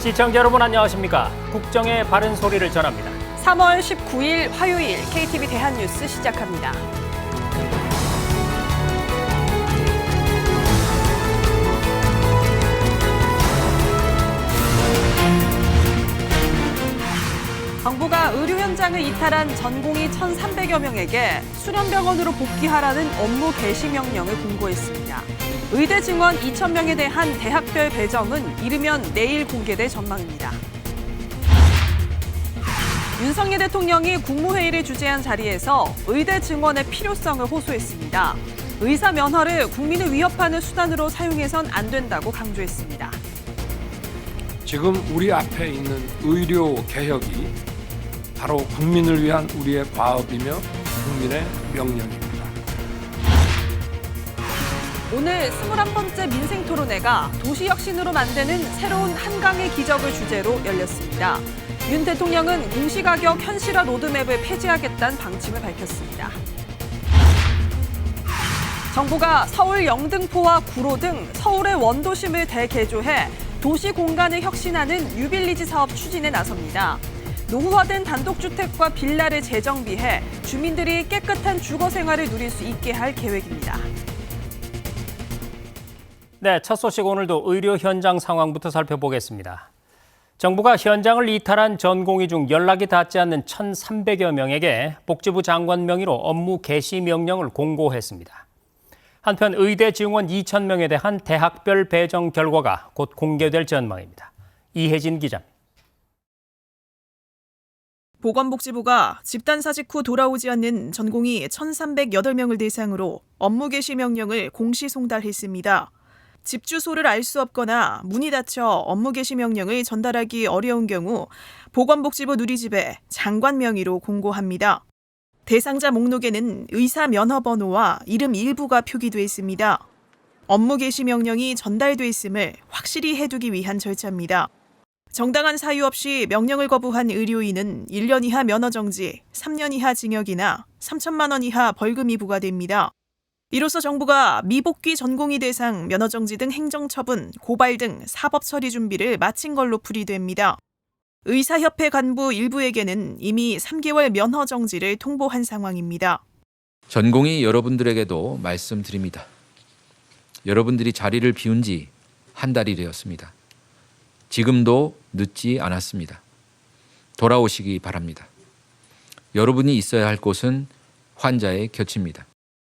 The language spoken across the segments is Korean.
시청자 여러분 안녕하십니까? 국정의 바른 소리를 전합니다. 3월 19일 화요일 KTV 대한뉴스 시작합니다. 정부가 의료 현장을 이탈한 전공의 1,300여 명에게 수련병원으로 복귀하라는 업무 개시 명령을 공고했습니다. 의대 증원 2,000명에 대한 대학별 배정은 이르면 내일 공개될 전망입니다. 윤석열 대통령이 국무회의를 주재한 자리에서 의대 증원의 필요성을 호소했습니다. 의사 면허를 국민을 위협하는 수단으로 사용해선 안 된다고 강조했습니다. 지금 우리 앞에 있는 의료 개혁이 바로 국민을 위한 우리의 과업이며 국민의 명령입니다. 오늘 21번째 민생토론회가 도시혁신으로 만드는 새로운 한강의 기적을 주제로 열렸습니다. 윤 대통령은 공시가격 현실화 로드맵을 폐지하겠다는 방침을 밝혔습니다. 정부가 서울 영등포와 구로 등 서울의 원도심을 대개조해 도시 공간을 혁신하는 뉴빌리지 사업 추진에 나섭니다. 노후화된 단독주택과 빌라를 재정비해 주민들이 깨끗한 주거 생활을 누릴 수 있게 할 계획입니다. 네, 첫 소식 오늘도 의료 현장 상황부터 살펴보겠습니다. 정부가 현장을 이탈한 전공의 중 연락이 닿지 않는 1,300여 명에게 복지부 장관 명의로 업무 개시 명령을 공고했습니다. 한편 의대 증원 2,000명에 대한 대학별 배정 결과가 곧 공개될 전망입니다. 이혜진 기자입니다. 보건복지부가 집단사직 후 돌아오지 않는 전공의 1,308명을 대상으로 업무 개시 명령을 공시 송달했습니다. 집 주소를 알 수 없거나 문이 닫혀 업무 개시 명령을 전달하기 어려운 경우 보건복지부 누리집에 장관 명의로 공고합니다. 대상자 목록에는 의사 면허 번호와 이름 일부가 표기돼 있습니다. 업무 개시 명령이 전달돼 있음을 확실히 해두기 위한 절차입니다. 정당한 사유 없이 명령을 거부한 의료인은 1년 이하 면허 정지, 3년 이하 징역이나 3천만 원 이하 벌금이 부과됩니다. 이로써 정부가 미복귀 전공의 대상 면허 정지 등 행정처분, 고발 등 사법 처리 준비를 마친 걸로 풀이됩니다. 의사협회 간부 일부에게는 이미 3개월 면허 정지를 통보한 상황입니다. 전공의 여러분들에게도 말씀드립니다. 여러분들이 자리를 비운 지 한 달이 되었습니다. 지금도 늦지 않았습니다. 돌아오시기 바랍니다. 여러분이 있어야 할 곳은 환자의 곁입니다.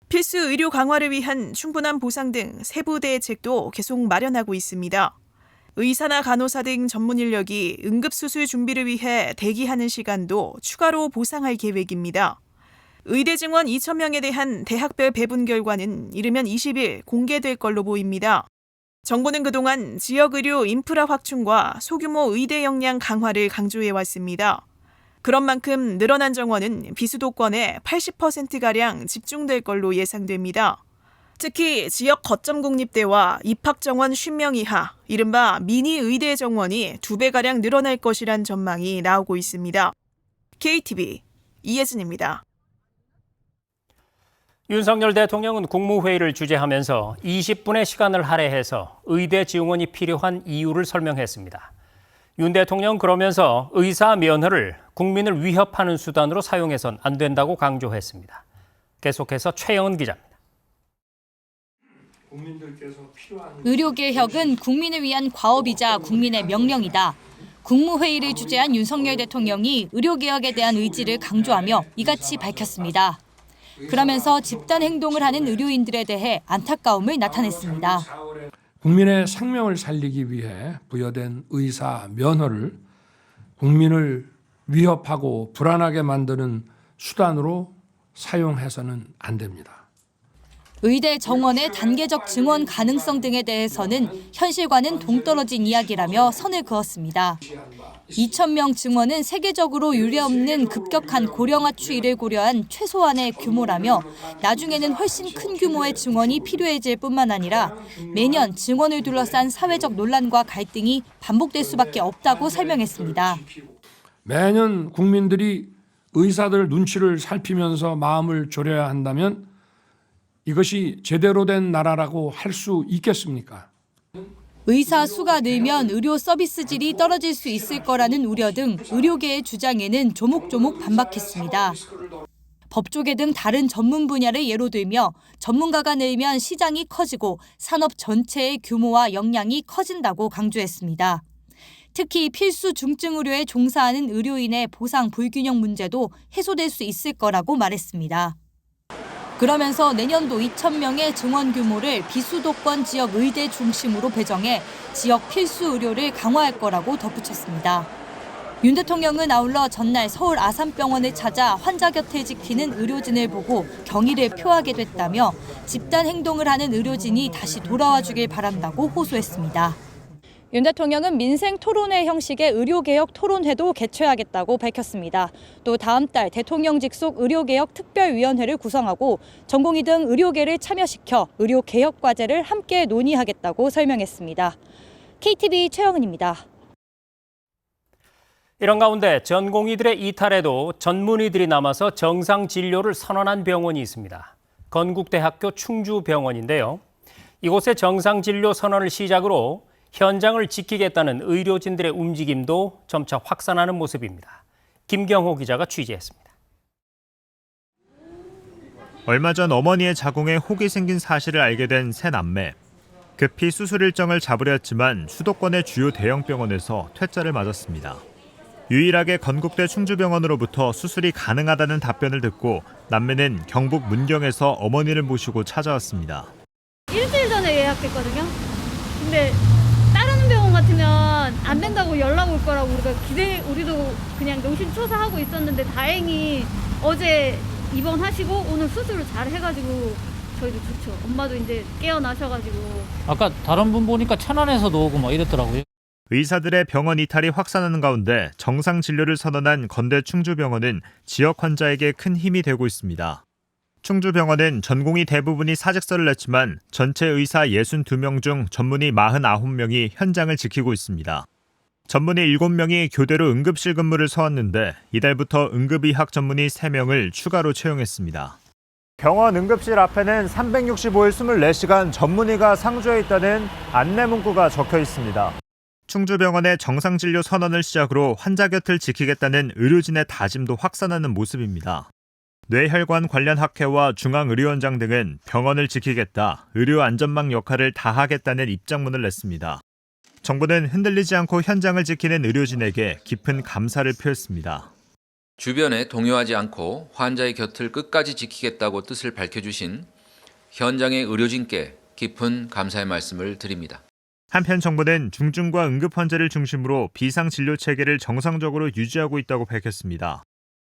필수 의료 강화를 위한 충분한 보상 등 세부 대책도 계속 마련하고 있습니다. 의사나 간호사 등 전문 인력이 응급수술 준비를 위해 대기하는 시간도 추가로 보상할 계획입니다. 의대 증원 2,000명에 대한 대학별 배분 결과는 이르면 20일 공개될 걸로 보입니다. 정부는 그동안 지역의료 인프라 확충과 소규모 의대 역량 강화를 강조해왔습니다. 그런 만큼 늘어난 정원은 비수도권에 80%가량 집중될 걸로 예상됩니다. 특히 지역 거점 국립대와 입학 정원 50명 이하, 이른바 미니 의대 정원이 2배가량 늘어날 것이란 전망이 나오고 있습니다. KTV 이혜진입니다. 윤석열 대통령은 국무회의를 주재하면서 20분의 시간을 할애해서 의대 지원이 필요한 이유를 설명했습니다. 윤 대통령 그러면서 의사 면허를 국민을 위협하는 수단으로 사용해선 안 된다고 강조했습니다. 계속해서 최영은 기자입니다. 의료개혁은 국민을 위한 과업이자 국민의 명령이다. 국무회의를 주재한 윤석열 대통령이 의료개혁에 대한 의지를 강조하며 이같이 밝혔습니다. 그러면서 집단 행동을 하는 의료인들에 대해 안타까움을 나타냈습니다. 국민의 생명을 살리기 위해 부여된 의사 면허를 국민을 위협하고 불안하게 만드는 수단으로 사용해서는 안 됩니다. 의대 정원의 단계적 증원 가능성 등에 대해서는 현실과는 동떨어진 이야기라며 선을 그었습니다. 2,000명 증원은 세계적으로 유례없는 급격한 고령화 추이를 고려한 최소한의 규모라며 나중에는 훨씬 큰 규모의 증원이 필요해질 뿐만 아니라 매년 증원을 둘러싼 사회적 논란과 갈등이 반복될 수밖에 없다고 설명했습니다. 매년 국민들이 의사들 눈치를 살피면서 마음을 졸여야 한다면 이것이 제대로 된 나라라고 할 수 있겠습니까? 의사 수가 늘면 의료 서비스 질이 떨어질 수 있을 거라는 우려 등 의료계의 주장에는 조목조목 반박했습니다. 법조계 등 다른 전문 분야를 예로 들며 전문가가 늘면 시장이 커지고 산업 전체의 규모와 역량이 커진다고 강조했습니다. 특히 필수 중증 의료에 종사하는 의료인의 보상 불균형 문제도 해소될 수 있을 거라고 말했습니다. 그러면서 내년도 2,000명의 증원 규모를 비수도권 지역 의대 중심으로 배정해 지역 필수 의료를 강화할 거라고 덧붙였습니다. 윤 대통령은 아울러 전날 서울 아산병원을 찾아 환자 곁을 지키는 의료진을 보고 경의를 표하게 됐다며 집단 행동을 하는 의료진이 다시 돌아와 주길 바란다고 호소했습니다. 윤 대통령은 민생 토론회 형식의 의료개혁 토론회도 개최하겠다고 밝혔습니다. 또 다음 달 대통령 직속 의료개혁 특별위원회를 구성하고 전공의 등 의료계를 참여시켜 의료개혁 과제를 함께 논의하겠다고 설명했습니다. KTV 최영은입니다. 이런 가운데 전공의들의 이탈에도 전문의들이 남아서 정상 진료를 선언한 병원이 있습니다. 건국대학교 충주병원인데요. 이곳의 정상 진료 선언을 시작으로 현장을 지키겠다는 의료진들의 움직임도 점차 확산하는 모습입니다. 김경호 기자가 취재했습니다. 얼마 전 어머니의 자궁에 혹이 생긴 사실을 알게 된 새 남매. 급히 수술 일정을 잡으려 했지만 수도권의 주요 대형 병원에서 퇴짜를 맞았습니다. 유일하게 건국대 충주병원으로부터 수술이 가능하다는 답변을 듣고 남매는 경북 문경에서 어머니를 모시고 찾아왔습니다. 일주일 전에 예약했거든요. 근데 다른 병원 같으면 안 된다고 연락 올 거라고 우리도 그냥 노심초사하고 있었는데 다행히 어제 입원하시고 오늘 수술을 잘 해가지고 저희도 좋죠. 엄마도 이제 깨어나셔가지고. 아까 다른 분 보니까 천안에서도 오고 뭐 이랬더라고요. 의사들의 병원 이탈이 확산하는 가운데 정상 진료를 선언한 건대 충주병원은 지역 환자에게 큰 힘이 되고 있습니다. 충주병원은 전공의 대부분이 사직서를 냈지만 전체 의사 62명 중 전문의 49명이 현장을 지키고 있습니다. 전문의 7명이 교대로 응급실 근무를 서왔는데 이달부터 응급의학 전문의 3명을 추가로 채용했습니다. 병원 응급실 앞에는 365일 24시간 전문의가 상주해 있다는 안내 문구가 적혀 있습니다. 충주병원의 정상진료 선언을 시작으로 환자 곁을 지키겠다는 의료진의 다짐도 확산하는 모습입니다. 뇌혈관 관련 학회와 중앙의료원장 등은 병원을 지키겠다, 의료안전망 역할을 다하겠다는 입장문을 냈습니다. 정부는 흔들리지 않고 현장을 지키는 의료진에게 깊은 감사를 표했습니다. 주변에 동요하지 않고 환자의 곁을 끝까지 지키겠다고 뜻을 밝혀주신 현장의 의료진께 깊은 감사의 말씀을 드립니다. 한편 정부는 중증과 응급 환자를 중심으로 비상진료 체계를 정상적으로 유지하고 있다고 밝혔습니다.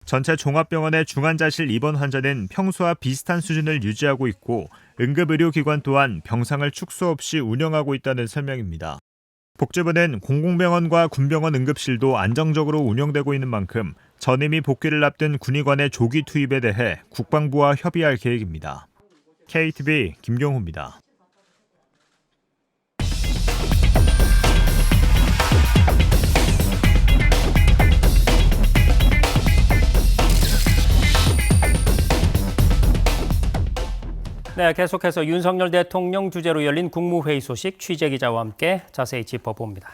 전체 종합병원의 중환자실 입원 환자는 평소와 비슷한 수준을 유지하고 있고 응급의료기관 또한 병상을 축소 없이 운영하고 있다는 설명입니다. 복지부는 공공병원과 군병원 응급실도 안정적으로 운영되고 있는 만큼 전임이 복귀를 앞둔 군의관의 조기 투입에 대해 국방부와 협의할 계획입니다. KTV 김경호입니다. 네, 계속해서 윤석열 대통령 주재로 열린 국무회의 소식 취재기자와 함께 자세히 짚어봅니다.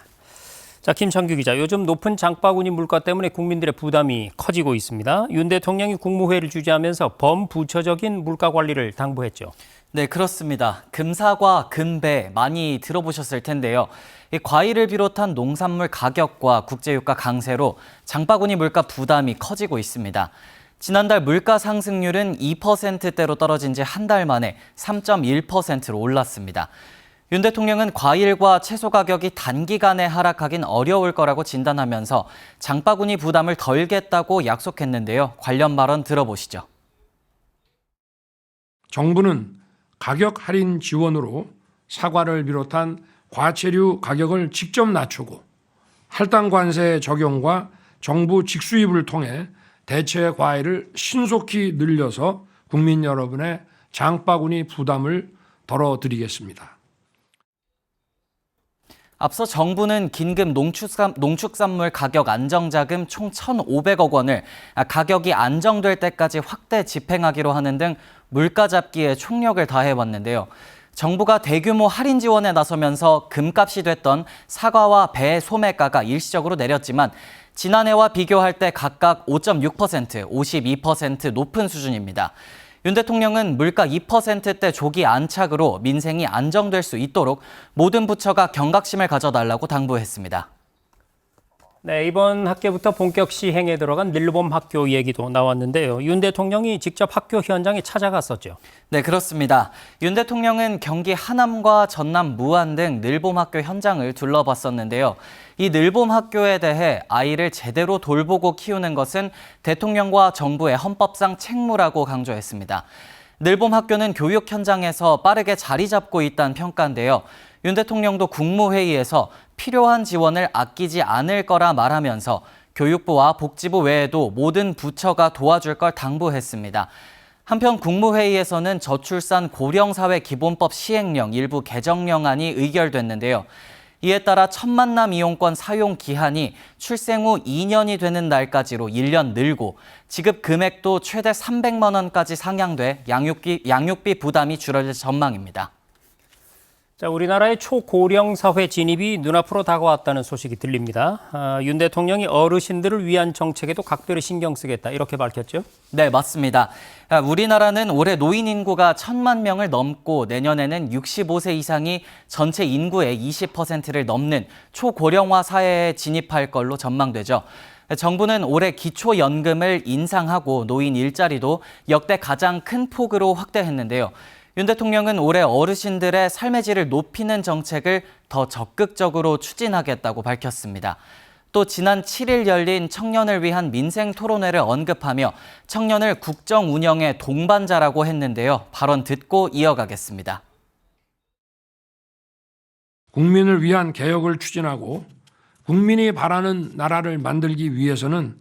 자, 김창규 기자, 요즘 높은 장바구니 물가 때문에 국민들의 부담이 커지고 있습니다. 윤 대통령이 국무회의를 주재하면서 범부처적인 물가 관리를 당부했죠. 네, 그렇습니다. 금사과, 금배 많이 들어보셨을 텐데요. 이 과일을 비롯한 농산물 가격과 국제유가 강세로 장바구니 물가 부담이 커지고 있습니다. 지난달 물가 상승률은 2%대로 떨어진 지 한 달 만에 3.1%로 올랐습니다. 윤 대통령은 과일과 채소 가격이 단기간에 하락하긴 어려울 거라고 진단하면서 장바구니 부담을 덜겠다고 약속했는데요. 관련 발언 들어보시죠. 정부는 가격 할인 지원으로 사과를 비롯한 과체류 가격을 직접 낮추고 할당 관세 적용과 정부 직수입을 통해 대체 과일을 신속히 늘려서 국민 여러분의 장바구니 부담을 덜어드리겠습니다. 앞서 정부는 긴급 농축산물 가격 안정자금 총 1,500억 원을 가격이 안정될 때까지 확대 집행하기로 하는 등 물가 잡기에 총력을 다해왔는데요. 정부가 대규모 할인 지원에 나서면서 금값이 됐던 사과와 배 소매가가 일시적으로 내렸지만 지난해와 비교할 때 각각 5.6%, 52% 높은 수준입니다. 윤 대통령은 물가 2%대 조기 안착으로 민생이 안정될 수 있도록 모든 부처가 경각심을 가져달라고 당부했습니다. 네, 이번 학기부터 본격 시행에 들어간 늘봄 학교 얘기도 나왔는데요. 윤 대통령이 직접 학교 현장에 찾아갔었죠. 네, 그렇습니다. 윤 대통령은 경기 하남과 전남 무안 등 늘봄 학교 현장을 둘러봤었는데요. 이 늘봄 학교에 대해 아이를 제대로 돌보고 키우는 것은 대통령과 정부의 헌법상 책무라고 강조했습니다. 늘봄 학교는 교육 현장에서 빠르게 자리 잡고 있다는 평가인데요. 윤 대통령도 국무회의에서 필요한 지원을 아끼지 않을 거라 말하면서 교육부와 복지부 외에도 모든 부처가 도와줄 걸 당부했습니다. 한편 국무회의에서는 저출산 고령사회 기본법 시행령 일부 개정령안이 의결됐는데요. 이에 따라 첫 만남 이용권 사용 기한이 출생 후 2년이 되는 날까지로 1년 늘고 지급 금액도 최대 300만 원까지 상향돼 양육비 부담이 줄어들 전망입니다. 자, 우리나라의 초고령 사회 진입이 눈앞으로 다가왔다는 소식이 들립니다. 윤 대통령이 어르신들을 위한 정책에도 각별히 신경 쓰겠다 이렇게 밝혔죠? 네, 맞습니다. 우리나라는 올해 노인 인구가 1,000만 명을 넘고 내년에는 65세 이상이 전체 인구의 20%를 넘는 초고령화 사회에 진입할 걸로 전망되죠. 정부는 올해 기초연금을 인상하고 노인 일자리도 역대 가장 큰 폭으로 확대했는데요. 윤 대통령은 올해 어르신들의 삶의 질을 높이는 정책을 더 적극적으로 추진하겠다고 밝혔습니다. 또 지난 7일 열린 청년을 위한 민생 토론회를 언급하며 청년을 국정 운영의 동반자라고 했는데요. 발언 듣고 이어가겠습니다. 국민을 위한 개혁을 추진하고 국민이 바라는 나라를 만들기 위해서는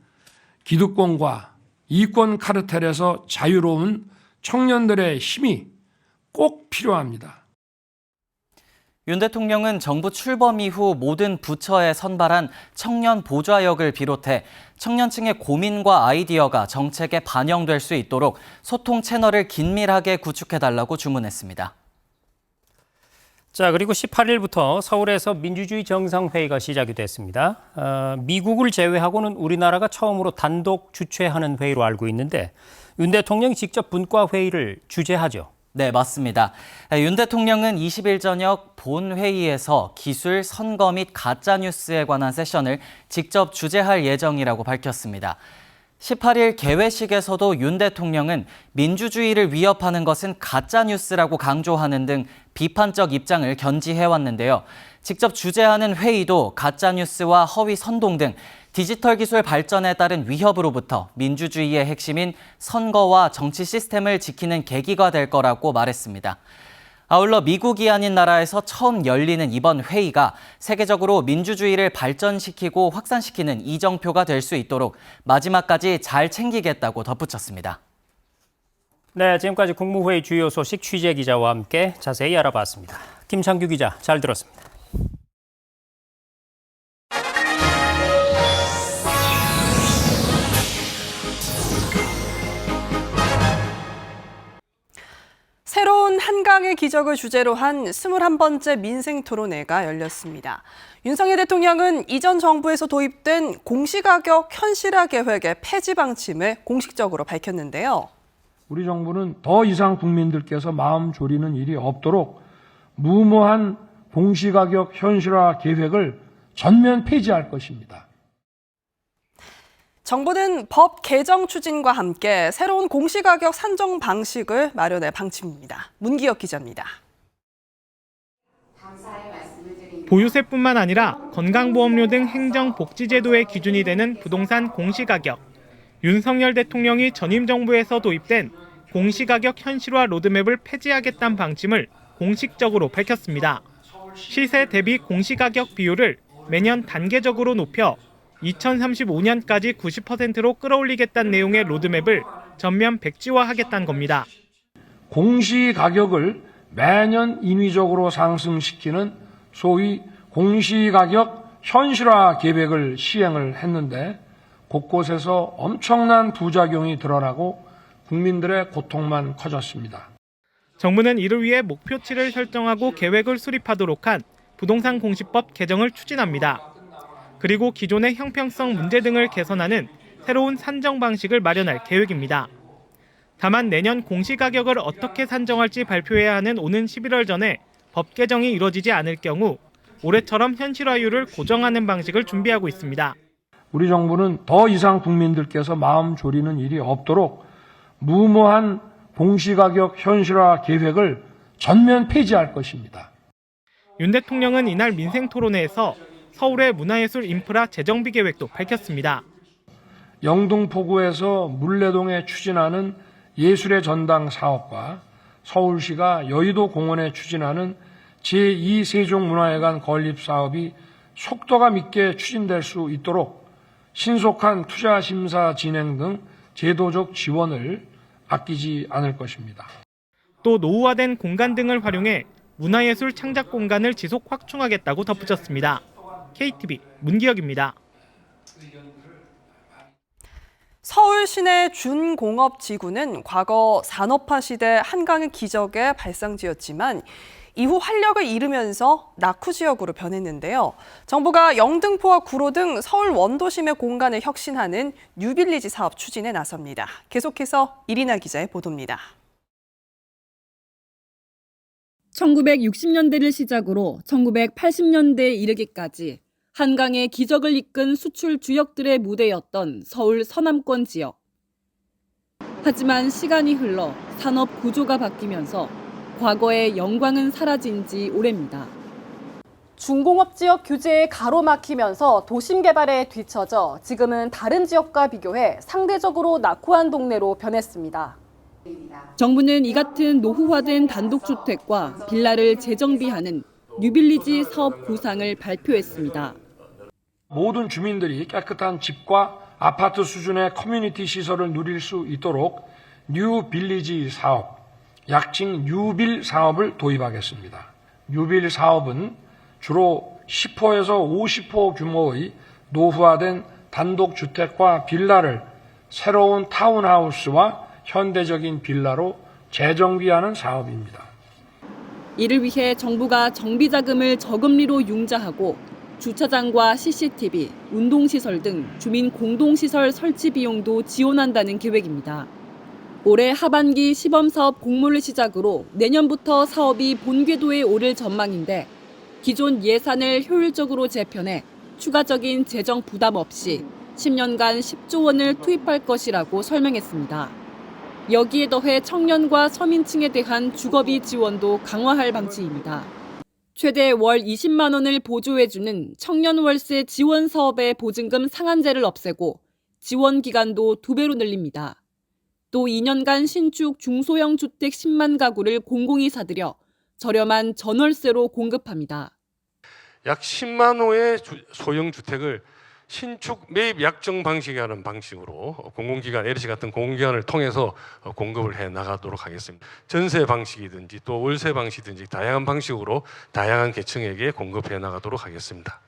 기득권과 이권 카르텔에서 자유로운 청년들의 힘이 꼭 필요합니다. 윤 대통령은 정부 출범 이후 모든 부처에 선발한 청년 보좌역을 비롯해 청년층의 고민과 아이디어가 정책에 반영될 수 있도록 소통 채널을 긴밀하게 구축해달라고 주문했습니다. 자, 그리고 18일부터 서울에서 민주주의 정상회의가 시작이 됐습니다. 미국을 제외하고는 우리나라가 처음으로 단독 주최하는 회의로 알고 있는데 윤 대통령이 직접 분과회의를 주재하죠. 네, 맞습니다. 윤 대통령은 20일 저녁 본회의에서 기술, 선거 및 가짜뉴스에 관한 세션을 직접 주재할 예정이라고 밝혔습니다. 18일 개회식에서도 윤 대통령은 민주주의를 위협하는 것은 가짜뉴스라고 강조하는 등 비판적 입장을 견지해왔는데요. 직접 주재하는 회의도 가짜뉴스와 허위 선동 등 디지털 기술 발전에 따른 위협으로부터 민주주의의 핵심인 선거와 정치 시스템을 지키는 계기가 될 거라고 말했습니다. 아울러 미국이 아닌 나라에서 처음 열리는 이번 회의가 세계적으로 민주주의를 발전시키고 확산시키는 이정표가 될 수 있도록 마지막까지 잘 챙기겠다고 덧붙였습니다. 네, 지금까지 국무회의 주요 소식 취재 기자와 함께 자세히 알아봤습니다. 김창규 기자, 잘 들었습니다. 새로운 한강의 기적을 주제로 한 21번째 민생토론회가 열렸습니다. 윤석열 대통령은 이전 정부에서 도입된 공시가격 현실화 계획의 폐지 방침을 공식적으로 밝혔는데요. 우리 정부는 더 이상 국민들께서 마음 졸이는 일이 없도록 무모한 공시가격 현실화 계획을 전면 폐지할 것입니다. 정부는 법 개정 추진과 함께 새로운 공시가격 산정 방식을 마련할 방침입니다. 문기혁 기자입니다. 보유세뿐만 아니라 건강보험료 등 행정복지제도의 기준이 되는 부동산 공시가격. 윤석열 대통령이 전임 정부에서 도입된 공시가격 현실화 로드맵을 폐지하겠다는 방침을 공식적으로 밝혔습니다. 시세 대비 공시가격 비율을 매년 단계적으로 높여 2035년까지 90%로 끌어올리겠다는 내용의 로드맵을 전면 백지화하겠다는 겁니다. 공시가격을 매년 인위적으로 상승시키는 소위 공시가격 현실화 계획을 시행을 했는데 곳곳에서 엄청난 부작용이 드러나고 국민들의 고통만 커졌습니다. 정부는 이를 위해 목표치를 설정하고 계획을 수립하도록 한 부동산 공시법 개정을 추진합니다. 그리고 기존의 형평성 문제 등을 개선하는 새로운 산정 방식을 마련할 계획입니다. 다만 내년 공시가격을 어떻게 산정할지 발표해야 하는 오는 11월 전에 법 개정이 이루어지지 않을 경우 올해처럼 현실화율을 고정하는 방식을 준비하고 있습니다. 우리 정부는 더 이상 국민들께서 마음 졸이는 일이 없도록 무모한 공시가격 현실화 계획을 전면 폐지할 것입니다. 윤 대통령은 이날 민생토론회에서 서울의 문화예술 인프라 재정비 계획도 밝혔습니다. 영등포구에서 물레동에 추진하는 예술의 전당 사업과 서울시가 여의도 공원에 추진하는 제2세종문화회관 건립 사업이 속도감 있게 추진될 수 있도록 신속한 투자 심사 진행 등 제도적 지원을 아끼지 않을 것입니다. 또 노후화된 공간 등을 활용해 문화예술 창작 공간을 지속 확충하겠다고 덧붙였습니다. KTV 문기혁입니다. 서울 시내 준공업지구는 과거 산업화 시대 한강의 기적의 발상지였지만 이후 활력을 잃으면서 낙후 지역으로 변했는데요. 정부가 영등포와 구로 등 서울 원도심의 공간을 혁신하는 뉴빌리지 사업 추진에 나섭니다. 계속해서 이리나 기자의 보도입니다. 1960년대를 시작으로 1980년대에 이르기까지 한강의 기적을 이끈 수출 주역들의 무대였던 서울 서남권 지역. 하지만 시간이 흘러 산업 구조가 바뀌면서 과거의 영광은 사라진 지 오래입니다. 중공업 지역 규제에 가로막히면서 도심 개발에 뒤처져 지금은 다른 지역과 비교해 상대적으로 낙후한 동네로 변했습니다. 정부는 이 같은 노후화된 단독주택과 빌라를 재정비하는 뉴빌리지 사업 구상을 발표했습니다. 모든 주민들이 깨끗한 집과 아파트 수준의 커뮤니티 시설을 누릴 수 있도록 뉴빌리지 사업, 약칭 뉴빌 사업을 도입하겠습니다. 뉴빌 사업은 주로 10호에서 50호 규모의 노후화된 단독주택과 빌라를 새로운 타운하우스와 현대적인 빌라로 재정비하는 사업입니다. 이를 위해 정부가 정비자금을 저금리로 융자하고 주차장과 CCTV, 운동시설 등 주민 공동시설 설치 비용도 지원한다는 계획입니다. 올해 하반기 시범사업 공모를 시작으로 내년부터 사업이 본궤도에 오를 전망인데 기존 예산을 효율적으로 재편해 추가적인 재정 부담 없이 10년간 10조 원을 투입할 것이라고 설명했습니다. 여기에 더해 청년과 서민층에 대한 주거비 지원도 강화할 방침입니다. 최대 월 20만 원을 보조해주는 청년 월세 지원 사업의 보증금 상한제를 없애고 지원 기간도 2배로 늘립니다. 또 2년간 신축 중소형 주택 10만 가구를 공공이 사들여 저렴한 전월세로 공급합니다. 약 10만 호의 소형 주택을 신축 매입 약정 방식이라는 방식으로 공공기관, LH 같은 공공기관을 통해서 공급을 해 나가도록 하겠습니다. 전세 방식이든지 또 월세 방식이든지 다양한 방식으로 다양한 계층에게 공급해 나가도록 하겠습니다.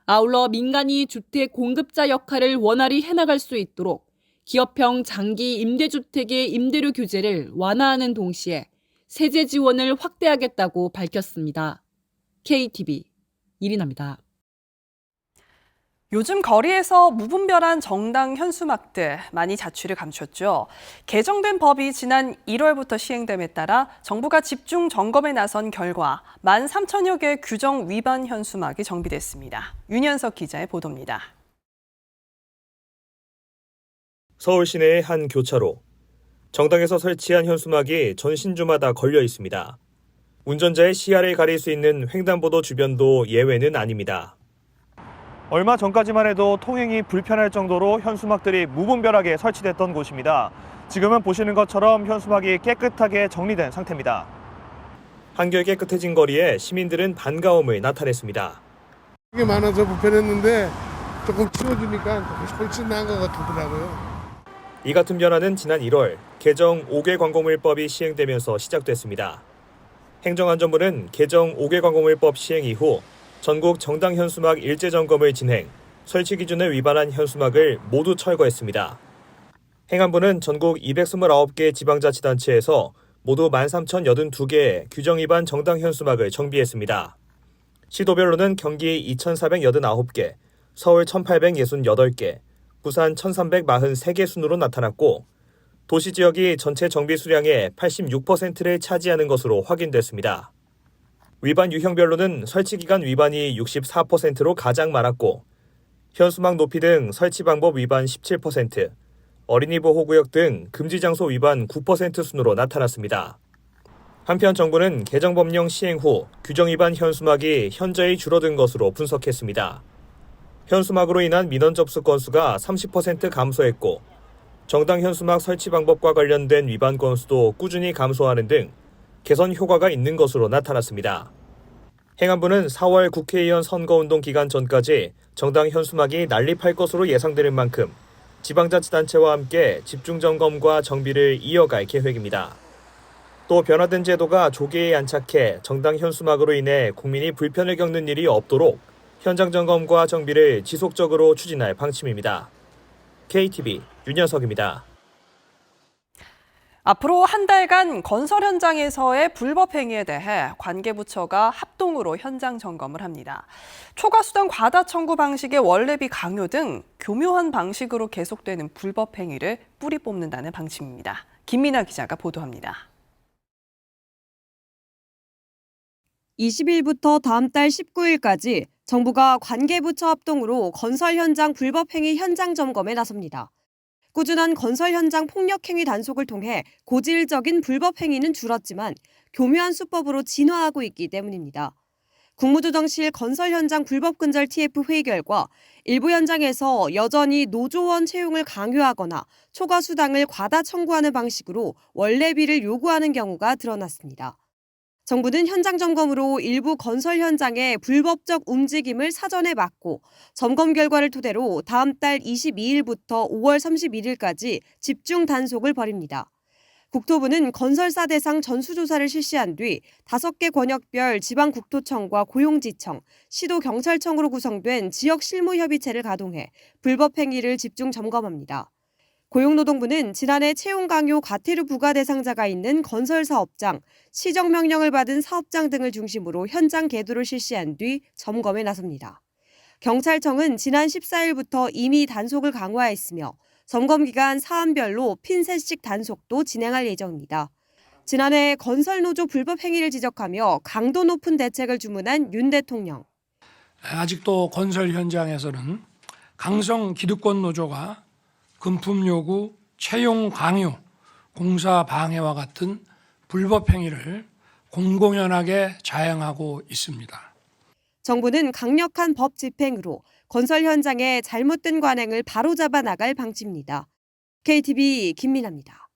아울러 민간이 주택 공급자 역할을 원활히 해나갈 수 있도록 기업형 장기 임대주택의 임대료 규제를 완화하는 동시에 세제 지원을 확대하겠다고 밝혔습니다. KTV 이리나입니다. 요즘 거리에서 무분별한 정당 현수막들 많이 자취를 감췄죠. 개정된 법이 지난 1월부터 시행됨에 따라 정부가 집중 점검에 나선 결과 13,000여 개의 규정 위반 현수막이 정비됐습니다. 윤현석 기자의 보도입니다. 서울 시내의 한 교차로. 정당에서 설치한 현수막이 전신주마다 걸려 있습니다. 운전자의 시야를 가릴 수 있는 횡단보도 주변도 예외는 아닙니다. 얼마 전까지만 해도 통행이 불편할 정도로 현수막들이 무분별하게 설치됐던 곳입니다. 지금은 보시는 것처럼 현수막이 깨끗하게 정리된 상태입니다. 한결 깨끗해진 거리에 시민들은 반가움을 나타냈습니다. 이게 많아서 불편했는데 조금 치워주니까 훨씬 나은 것 같더라고요. 이 같은 변화는 지난 1월 개정 5개 관공물법이 시행되면서 시작됐습니다. 행정안전부는 개정 5개 관공물법 시행 이후 전국 정당 현수막 일제 점검을 진행, 설치 기준을 위반한 현수막을 모두 철거했습니다. 행안부는 전국 229개 지방자치단체에서 모두 13,082개의 규정 위반 정당 현수막을 정비했습니다. 시도별로는 경기 2,489개, 서울 1,868개, 부산 1,343개 순으로 나타났고 도시 지역이 전체 정비 수량의 86%를 차지하는 것으로 확인됐습니다. 위반 유형별로는 설치기간 위반이 64%로 가장 많았고 현수막 높이 등 설치 방법 위반 17%, 어린이 보호구역 등 금지 장소 위반 9% 순으로 나타났습니다. 한편 정부는 개정법령 시행 후 규정 위반 현수막이 현저히 줄어든 것으로 분석했습니다. 현수막으로 인한 민원 접수 건수가 30% 감소했고 정당 현수막 설치 방법과 관련된 위반 건수도 꾸준히 감소하는 등 개선 효과가 있는 것으로 나타났습니다. 행안부는 4월 국회의원 선거운동 기간 전까지 정당 현수막이 난립할 것으로 예상되는 만큼 지방자치단체와 함께 집중점검과 정비를 이어갈 계획입니다. 또 변화된 제도가 조기에 안착해 정당 현수막으로 인해 국민이 불편을 겪는 일이 없도록 현장 점검과 정비를 지속적으로 추진할 방침입니다. KTV 윤현석입니다. 앞으로 한 달간 건설 현장에서의 불법 행위에 대해 관계부처가 합동으로 현장 점검을 합니다. 초과수당 과다 청구 방식의 원래비 강요 등 교묘한 방식으로 계속되는 불법 행위를 뿌리 뽑는다는 방침입니다. 김민아 기자가 보도합니다. 20일부터 다음 달 19일까지 정부가 관계부처 합동으로 건설 현장 불법 행위 현장 점검에 나섭니다. 꾸준한 건설 현장 폭력 행위 단속을 통해 고질적인 불법 행위는 줄었지만 교묘한 수법으로 진화하고 있기 때문입니다. 국무조정실 건설 현장 불법 근절 TF 회의 결과 일부 현장에서 여전히 노조원 채용을 강요하거나 초과 수당을 과다 청구하는 방식으로 원래비를 요구하는 경우가 드러났습니다. 정부는 현장 점검으로 일부 건설 현장의 불법적 움직임을 사전에 막고 점검 결과를 토대로 다음 달 22일부터 5월 31일까지 집중 단속을 벌입니다. 국토부는 건설사 대상 전수조사를 실시한 뒤 5개 권역별 지방국토청과 고용지청, 시도경찰청으로 구성된 지역실무협의체를 가동해 불법 행위를 집중 점검합니다. 고용노동부는 지난해 채용 강요 과태료 부과 대상자가 있는 건설사업장, 시정명령을 받은 사업장 등을 중심으로 현장 계도를 실시한 뒤 점검에 나섭니다. 경찰청은 지난 14일부터 이미 단속을 강화했으며 점검 기간 사안별로 핀셋식 단속도 진행할 예정입니다. 지난해 건설노조 불법 행위를 지적하며 강도 높은 대책을 주문한 윤 대통령. 아직도 건설 현장에서는 강성 기득권 노조가 금품 요구, 채용 강요, 공사 방해와 같은 불법 행위를 공공연하게 자행하고 있습니다. 정부는 강력한 법 집행으로 건설 현장의 잘못된 관행을 바로잡아 나갈 방침입니다. KTV 김민아입니다.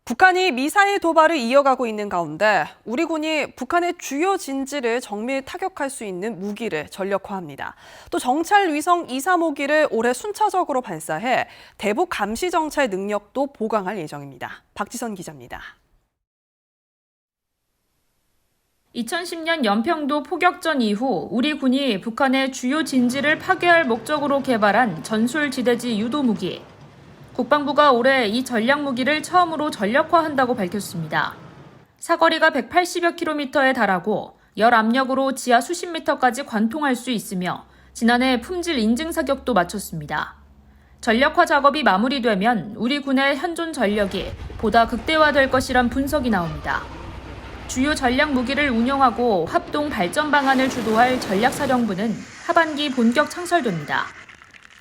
북한이 미사일 도발을 이어가고 있는 가운데 우리 군이 북한의 주요 진지를 정밀 타격할 수 있는 무기를 전력화합니다. 또 정찰 위성 235기를 올해 순차적으로 발사해 대북 감시 정찰 능력도 보강할 예정입니다. 박지선 기자입니다. 2010년 연평도 포격전 이후 우리 군이 북한의 주요 진지를 파괴할 목적으로 개발한 전술지대지 유도무기. 국방부가 올해 이 전략무기를 처음으로 전력화한다고 밝혔습니다. 사거리가 180여 킬로미터에 달하고 열 압력으로 지하 수십 미터까지 관통할 수 있으며 지난해 품질 인증 사격도 마쳤습니다. 전력화 작업이 마무리되면 우리 군의 현존 전력이 보다 극대화될 것이란 분석이 나옵니다. 주요 전략 무기를 운용하고 합동 발전 방안을 주도할 전략사령부는 하반기 본격 창설됩니다.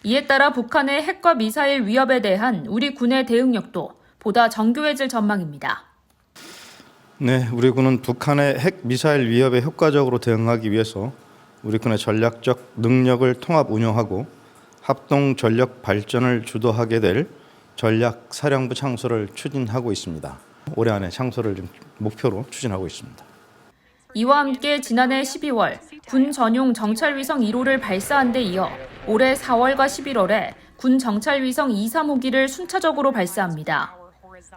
이에 따라 북한의 핵과 미사일 위협에 대한 우리 군의 대응력도 보다 정교해질 전망입니다. 네, 우리 군은 북한의 핵 미사일 위협에 효과적으로 대응하기 위해서 우리 군의 전략적 능력을 통합 운용하고 합동 전력 발전을 주도하게 될 전략사령부 창설을 추진하고 있습니다. 올해 안에 창설을 목표로 추진하고 있습니다. 이와 함께 지난해 12월 군 전용 정찰위성 1호를 발사한 데 이어 올해 4월과 11월에 군 정찰위성 235기를 순차적으로 발사합니다.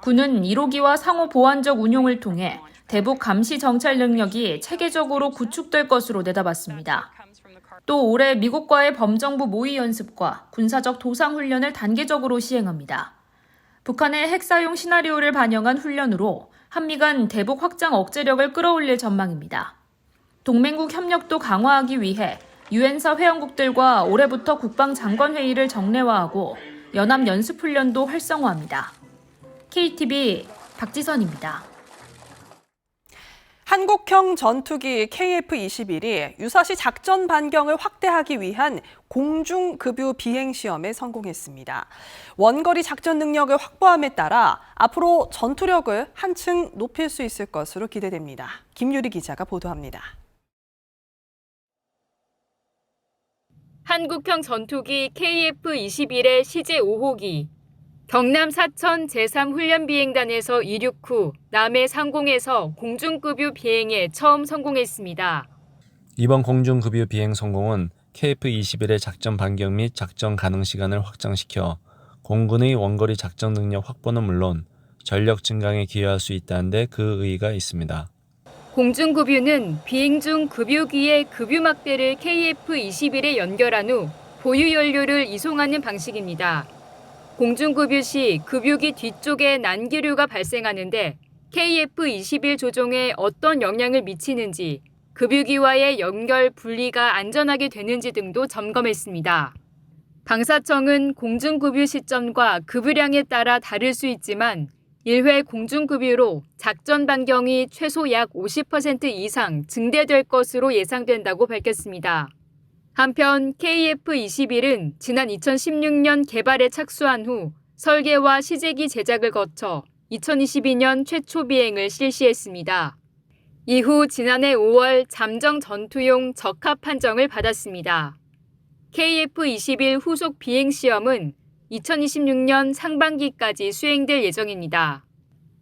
군은 1호기와 상호 보완적 운용을 통해 대북 감시 정찰 능력이 체계적으로 구축될 것으로 내다봤습니다. 또 올해 미국과의 범정부 모의 연습과 군사적 도상 훈련을 단계적으로 시행합니다. 북한의 핵 사용 시나리오를 반영한 훈련으로 한미 간 대북 확장 억제력을 끌어올릴 전망입니다. 동맹국 협력도 강화하기 위해 유엔사 회원국들과 올해부터 국방장관회의를 정례화하고 연합 연습훈련도 활성화합니다. KTV 박지선입니다. 한국형 전투기 KF-21이 유사시 작전 반경을 확대하기 위한 공중급유 비행 시험에 성공했습니다. 원거리 작전 능력을 확보함에 따라 앞으로 전투력을 한층 높일 수 있을 것으로 기대됩니다. 김유리 기자가 보도합니다. 한국형 전투기 KF-21의 시제 5호기, 경남 사천 제3훈련비행단에서 이륙 후 남해 상공에서 공중급유 비행에 처음 성공했습니다. 이번 공중급유 비행 성공은 KF-21의 작전 반경 및 작전 가능 시간을 확장시켜 공군의 원거리 작전 능력 확보는 물론 전력 증강에 기여할 수 있다는 데 그 의의가 있습니다. 공중급유는 비행 중 급유기의 급유 막대를 KF-21에 연결한 후 보유 연료를 이송하는 방식입니다. 공중급유 시 급유기 뒤쪽에 난기류가 발생하는데 KF-21 조종에 어떤 영향을 미치는지, 급유기와의 연결 분리가 안전하게 되는지 등도 점검했습니다. 방사청은 공중급유 시점과 급유량에 따라 다를 수 있지만 1회 공중급유로 작전 반경이 최소 약 50% 이상 증대될 것으로 예상된다고 밝혔습니다. 한편 KF-21은 지난 2016년 개발에 착수한 후 설계와 시제기 제작을 거쳐 2022년 최초 비행을 실시했습니다. 이후 지난해 5월 잠정 전투용 적합 판정을 받았습니다. KF-21 후속 비행 시험은 2026년 상반기까지 수행될 예정입니다.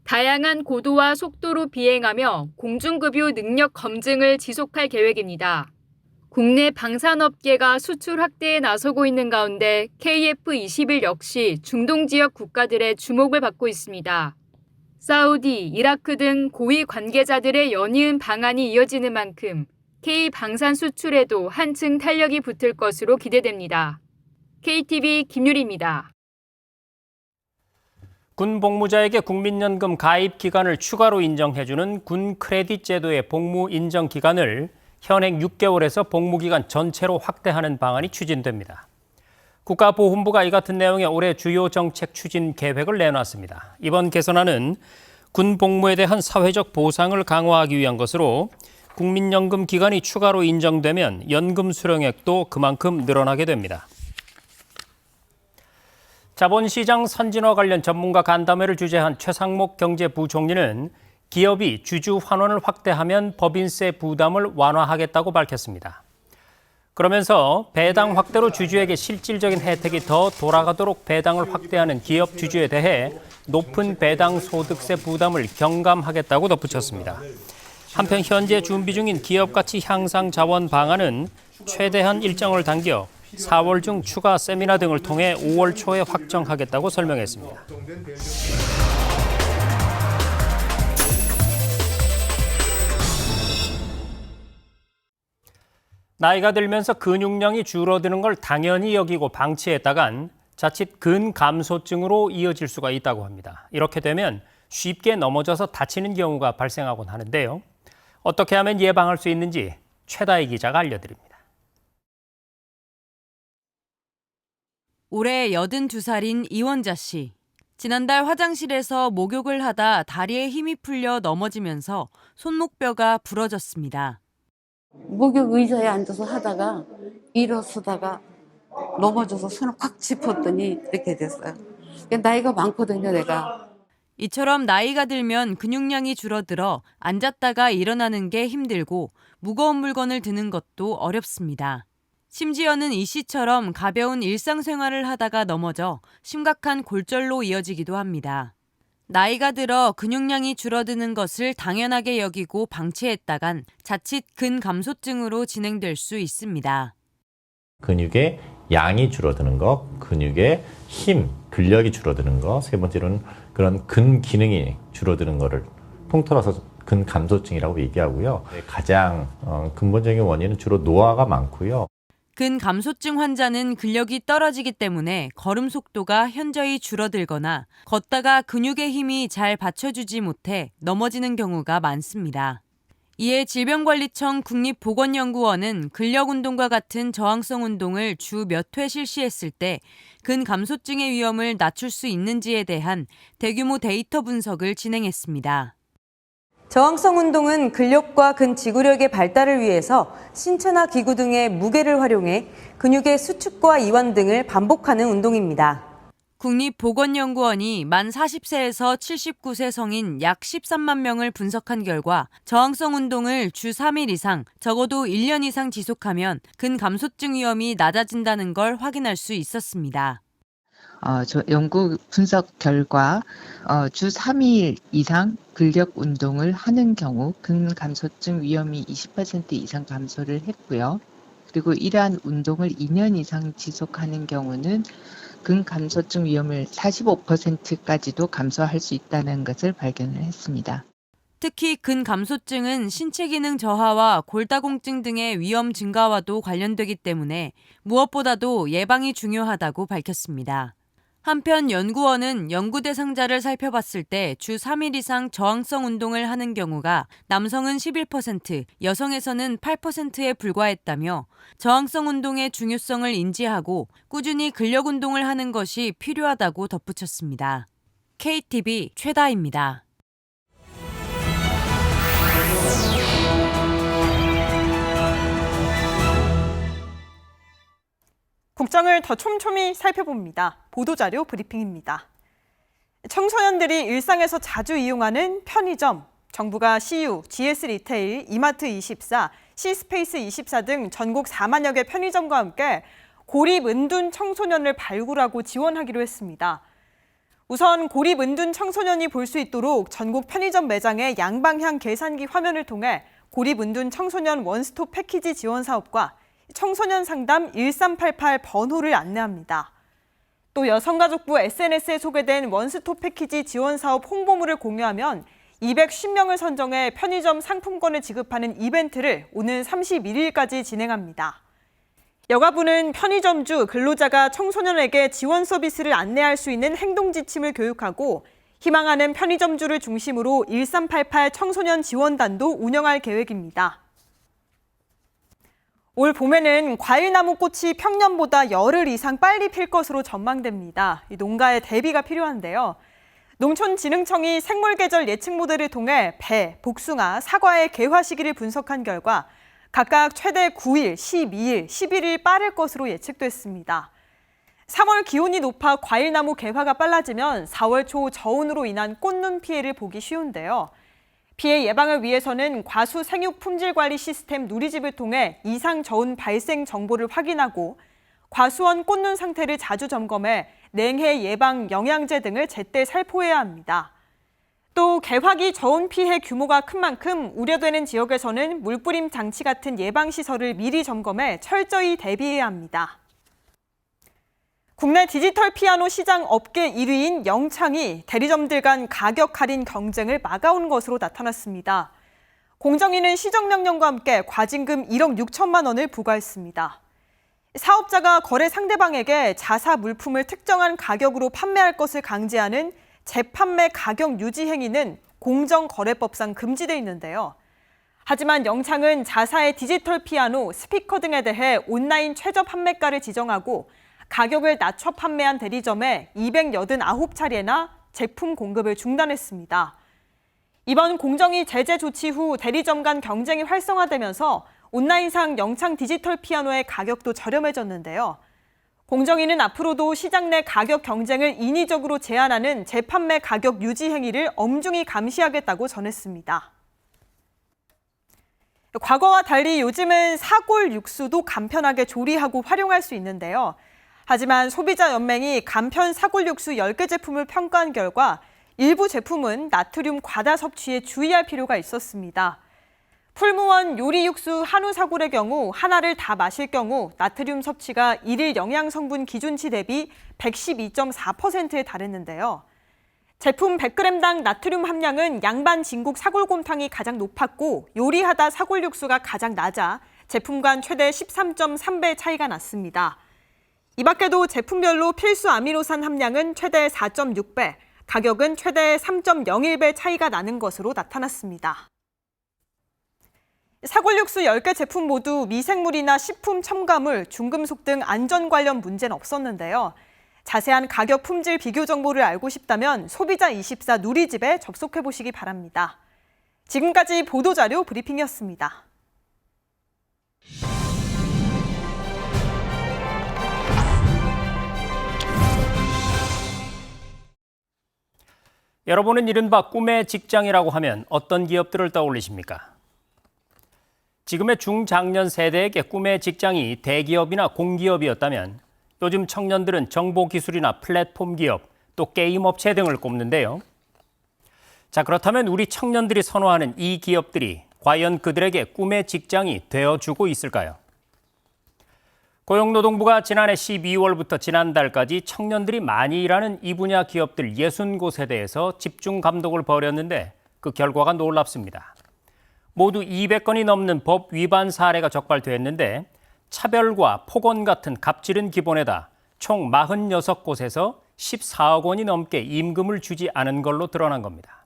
다양한 고도와 속도로 비행하며 공중급유 능력 검증을 지속할 계획입니다. 국내 방산업계가 수출 확대에 나서고 있는 가운데 KF-21 역시 중동 지역 국가들의 주목을 받고 있습니다. 사우디, 이라크 등 고위 관계자들의 연이은 방한이 이어지는 만큼 K-방산 수출에도 한층 탄력이 붙을 것으로 기대됩니다. KTV 김유리입니다. 군 복무자에게 국민연금 가입 기간을 추가로 인정해주는 군 크레딧 제도의 복무 인정 기간을 현행 6개월에서 복무기간 전체로 확대하는 방안이 추진됩니다. 국가보훈부가 이 같은 내용의 올해 주요 정책 추진 계획을 내놨습니다. 이번 개선안은 군 복무에 대한 사회적 보상을 강화하기 위한 것으로 국민연금 기간이 추가로 인정되면 연금 수령액도 그만큼 늘어나게 됩니다. 자본시장 선진화 관련 전문가 간담회를 주재한 최상목 경제부총리는 기업이 주주 환원을 확대하면 법인세 부담을 완화하겠다고 밝혔습니다. 그러면서 배당 확대로 주주에게 실질적인 혜택이 더 돌아가도록 배당을 확대하는 기업 주주에 대해 높은 배당 소득세 부담을 경감하겠다고 덧붙였습니다. 한편 현재 준비 중인 기업가치 향상 자원 방안은 최대한 일정을 당겨 4월 중 추가 세미나 등을 통해 5월 초에 확정하겠다고 설명했습니다. 나이가 들면서 근육량이 줄어드는 걸 당연히 여기고 방치했다간 자칫 근감소증으로 이어질 수가 있다고 합니다. 이렇게 되면 쉽게 넘어져서 다치는 경우가 발생하곤 하는데요. 어떻게 하면 예방할 수 있는지 최다희 기자가 알려드립니다. 올해 82살인 이원자 씨. 지난달 화장실에서 목욕을 하다 다리에 힘이 풀려 넘어지면서 손목뼈가 부러졌습니다. 목욕 의자에 앉아서 하다가 일어서다가 넘어져서 손을 꽉 짚었더니 이렇게 됐어요. 나이가 많거든요, 내가. 이처럼 나이가 들면 근육량이 줄어들어 앉았다가 일어나는 게 힘들고 무거운 물건을 드는 것도 어렵습니다. 심지어는 이 씨처럼 가벼운 일상생활을 하다가 넘어져 심각한 골절로 이어지기도 합니다. 나이가 들어 근육량이 줄어드는 것을 당연하게 여기고 방치했다간 자칫 근감소증으로 진행될 수 있습니다. 근육의 양이 줄어드는 것, 근육의 힘, 근력이 줄어드는 것, 세 번째로는 그런 근기능이 줄어드는 것을 통틀어서 근감소증이라고 얘기하고요. 가장 근본적인 원인은 주로 노화가 많고요. 근감소증 환자는 근력이 떨어지기 때문에 걸음 속도가 현저히 줄어들거나 걷다가 근육의 힘이 잘 받쳐주지 못해 넘어지는 경우가 많습니다. 이에 질병관리청 국립보건연구원은 근력운동과 같은 저항성 운동을 주 몇 회 실시했을 때 근감소증의 위험을 낮출 수 있는지에 대한 대규모 데이터 분석을 진행했습니다. 저항성 운동은 근력과 근지구력의 발달을 위해서 신체나 기구 등의 무게를 활용해 근육의 수축과 이완 등을 반복하는 운동입니다. 국립보건연구원이 만 40세에서 79세 성인 약 13만 명을 분석한 결과 저항성 운동을 주 3일 이상, 적어도 1년 이상 지속하면 근감소증 위험이 낮아진다는 걸 확인할 수 있었습니다. 연구 분석 결과 주 3일 이상 근력 운동을 하는 경우 근감소증 위험이 20% 이상 감소를 했고요. 그리고 이러한 운동을 2년 이상 지속하는 경우는 근감소증 위험을 45%까지도 감소할 수 있다는 것을 발견을 했습니다. 특히 근감소증은 신체 기능 저하와 골다공증 등의 위험 증가와도 관련되기 때문에 무엇보다도 예방이 중요하다고 밝혔습니다. 한편 연구원은 연구 대상자를 살펴봤을 때 주 3일 이상 저항성 운동을 하는 경우가 남성은 11%, 여성에서는 8%에 불과했다며 저항성 운동의 중요성을 인지하고 꾸준히 근력 운동을 하는 것이 필요하다고 덧붙였습니다. KTV 최다입니다. 국정을 더 촘촘히 살펴봅니다. 보도자료 브리핑입니다. 청소년들이 일상에서 자주 이용하는 편의점, 정부가 CU, GS 리테일, 이마트 24, C스페이스 24 등 전국 4만여 개 편의점과 함께 고립 은둔 청소년을 발굴하고 지원하기로 했습니다. 우선 고립 은둔 청소년이 볼 수 있도록 전국 편의점 매장의 양방향 계산기 화면을 통해 고립 은둔 청소년 원스톱 패키지 지원 사업과 청소년 상담 1388 번호를 안내합니다. 또 여성가족부 SNS에 소개된 원스톱 패키지 지원 사업 홍보물을 공유하면 210명을 선정해 편의점 상품권을 지급하는 이벤트를 오는 31일까지 진행합니다. 여가부는 편의점주, 근로자가 청소년에게 지원 서비스를 안내할 수 있는 행동 지침을 교육하고 희망하는 편의점주를 중심으로 1388 청소년 지원단도 운영할 계획입니다. 올 봄에는 과일나무 꽃이 평년보다 열흘 이상 빨리 필 것으로 전망됩니다. 농가에 대비가 필요한데요. 농촌진흥청이 생물계절 예측 모델을 통해 배, 복숭아, 사과의 개화 시기를 분석한 결과 각각 최대 9일, 12일, 11일 빠를 것으로 예측됐습니다. 3월 기온이 높아 과일나무 개화가 빨라지면 4월 초 저온으로 인한 꽃눈 피해를 보기 쉬운데요. 피해 예방을 위해서는 과수 생육 품질 관리 시스템 누리집을 통해 이상 저온 발생 정보를 확인하고 과수원 꽃눈 상태를 자주 점검해 냉해 예방 영양제 등을 제때 살포해야 합니다. 또 개화기 저온 피해 규모가 큰 만큼 우려되는 지역에서는 물뿌림 장치 같은 예방시설을 미리 점검해 철저히 대비해야 합니다. 국내 디지털 피아노 시장 업계 1위인 영창이 대리점들 간 가격 할인 경쟁을 막아온 것으로 나타났습니다. 공정위는 시정명령과 함께 과징금 1억 6천만 원을 부과했습니다. 사업자가 거래 상대방에게 자사 물품을 특정한 가격으로 판매할 것을 강제하는 재판매 가격 유지 행위는 공정거래법상 금지돼 있는데요. 하지만 영창은 자사의 디지털 피아노, 스피커 등에 대해 온라인 최저 판매가를 지정하고 가격을 낮춰 판매한 대리점에 289차례나 제품 공급을 중단했습니다. 이번 공정위 제재 조치 후 대리점 간 경쟁이 활성화되면서 온라인상 영창 디지털 피아노의 가격도 저렴해졌는데요. 공정위는 앞으로도 시장 내 가격 경쟁을 인위적으로 제한하는 재판매 가격 유지 행위를 엄중히 감시하겠다고 전했습니다. 과거와 달리 요즘은 사골 육수도 간편하게 조리하고 활용할 수 있는데요. 하지만 소비자연맹이 간편 사골 육수 10개 제품을 평가한 결과 일부 제품은 나트륨 과다 섭취에 주의할 필요가 있었습니다. 풀무원 요리 육수 한우 사골의 경우 하나를 다 마실 경우 나트륨 섭취가 일일 영양성분 기준치 대비 112.4%에 달했는데요. 제품 100g당 나트륨 함량은 양반 진국 사골곰탕이 가장 높았고 요리하다 사골 육수가 가장 낮아 제품 간 최대 13.3배 차이가 났습니다. 이 밖에도 제품별로 필수 아미노산 함량은 최대 4.6배, 가격은 최대 3.01배 차이가 나는 것으로 나타났습니다. 사골육수 10개 제품 모두 미생물이나 식품 첨가물, 중금속 등 안전 관련 문제는 없었는데요. 자세한 가격 품질 비교 정보를 알고 싶다면 소비자24 누리집에 접속해 보시기 바랍니다. 지금까지 보도자료 브리핑이었습니다. 여러분은 이른바 꿈의 직장이라고 하면 어떤 기업들을 떠올리십니까? 지금의 중장년 세대에게 꿈의 직장이 대기업이나 공기업이었다면 요즘 청년들은 정보기술이나 플랫폼 기업, 또 게임 업체 등을 꼽는데요. 자, 그렇다면 우리 청년들이 선호하는 이 기업들이 과연 그들에게 꿈의 직장이 되어주고 있을까요? 고용노동부가 지난해 12월부터 지난달까지 청년들이 많이 일하는 이 분야 기업들 60곳에 대해서 집중 감독을 벌였는데 그 결과가 놀랍습니다. 모두 200건이 넘는 법 위반 사례가 적발됐는데 차별과 폭언 같은 갑질은 기본에다 총 46곳에서 14억 원이 넘게 임금을 주지 않은 걸로 드러난 겁니다.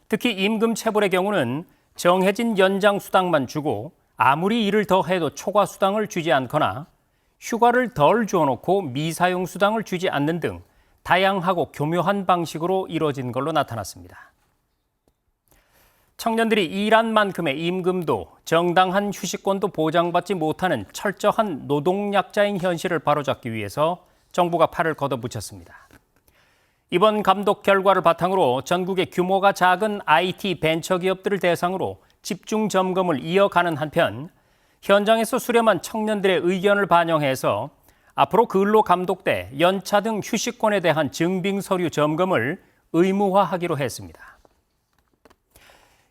특히 임금 체불의 경우는 정해진 연장 수당만 주고 아무리 일을 더 해도 초과 수당을 주지 않거나 휴가를 덜 주어놓고 미사용 수당을 주지 않는 등 다양하고 교묘한 방식으로 이루어진 걸로 나타났습니다. 청년들이 일한 만큼의 임금도 정당한 휴식권도 보장받지 못하는 철저한 노동약자인 현실을 바로잡기 위해서 정부가 팔을 걷어붙였습니다. 이번 감독 결과를 바탕으로 전국의 규모가 작은 IT 벤처기업들을 대상으로 집중 점검을 이어가는 한편 현장에서 수렴한 청년들의 의견을 반영해서 앞으로 근로 감독 때 연차 등 휴식권에 대한 증빙 서류 점검을 의무화하기로 했습니다.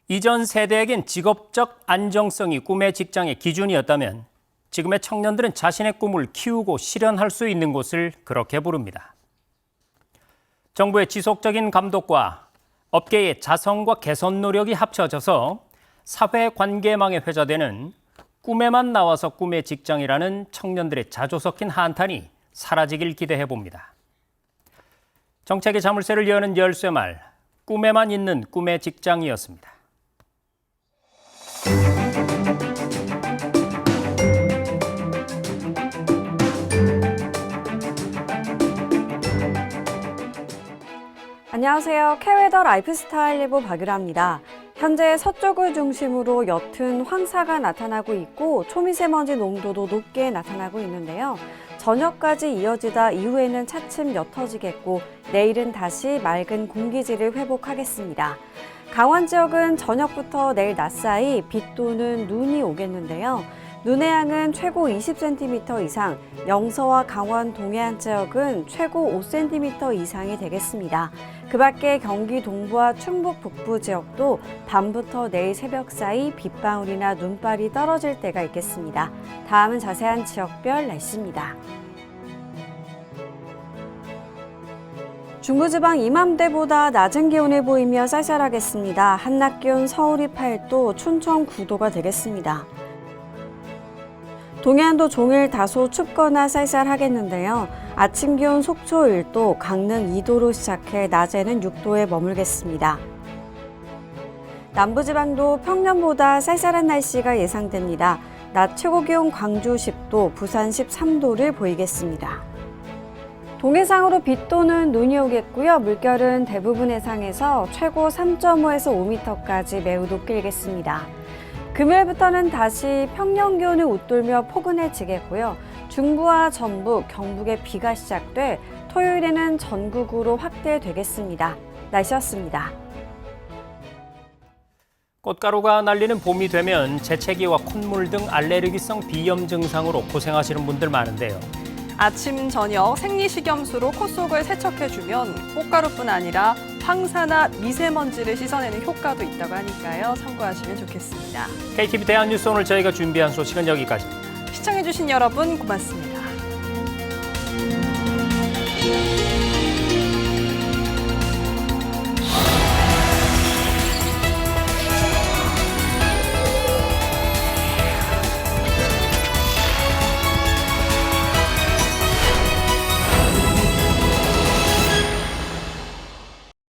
이전 세대에겐 직업적 안정성이 꿈의 직장의 기준이었다면 지금의 청년들은 자신의 꿈을 키우고 실현할 수 있는 곳을 그렇게 부릅니다. 정부의 지속적인 감독과 업계의 자성과 개선 노력이 합쳐져서 사회관계망에 회자되는 꿈에만 나와서 꿈의 직장이라는 청년들의 자조 섞인 한탄이 사라지길 기대해 봅니다. 정책의 자물쇠를 여는 열쇠말, 꿈에만 있는 꿈의 직장이었습니다. 안녕하세요. 캐웨더 라이프스타일 예보 박유라입니다. 현재 서쪽을 중심으로 옅은 황사가 나타나고 있고 초미세먼지 농도도 높게 나타나고 있는데요. 저녁까지 이어지다 이후에는 차츰 옅어지겠고 내일은 다시 맑은 공기질을 회복하겠습니다. 강원 지역은 저녁부터 내일 낮 사이 비 또는 눈이 오겠는데요. 눈의 양은 최고 20cm 이상, 영서와 강원 동해안 지역은 최고 5cm 이상이 되겠습니다. 그 밖에 경기 동부와 충북 북부 지역도 밤부터 내일 새벽 사이 빗방울이나 눈발이 떨어질 때가 있겠습니다. 다음은 자세한 지역별 날씨입니다. 중부지방 이맘때보다 낮은 기온을 보이며 쌀쌀하겠습니다. 한낮 기온 서울이 8도, 춘천 9도가 되겠습니다. 동해안도 종일 다소 춥거나 쌀쌀하겠는데요. 아침 기온 속초 1도, 강릉 2도로 시작해 낮에는 6도에 머물겠습니다. 남부지방도 평년보다 쌀쌀한 날씨가 예상됩니다. 낮 최고 기온 광주 10도, 부산 13도를 보이겠습니다. 동해상으로 비 또는 눈이 오겠고요. 물결은 대부분 해상에서 최고 3.5에서 5m까지 매우 높게 일겠습니다. 금요일부터는 다시 평년 기온을 웃돌며 포근해지겠고요. 중부와 전북, 경북에 비가 시작돼 토요일에는 전국으로 확대되겠습니다. 날씨였습니다. 꽃가루가 날리는 봄이 되면 재채기와 콧물 등 알레르기성 비염 증상으로 고생하시는 분들 많은데요. 아침, 저녁 생리식염수로 코 속을 세척해주면 꽃가루뿐 아니라 황사나 미세먼지를 씻어내는 효과도 있다고 하니까요. 참고하시면 좋겠습니다. KTV 대한뉴스 오늘 저희가 준비한 소식은 여기까지입니다. 시청해주신 여러분 고맙습니다.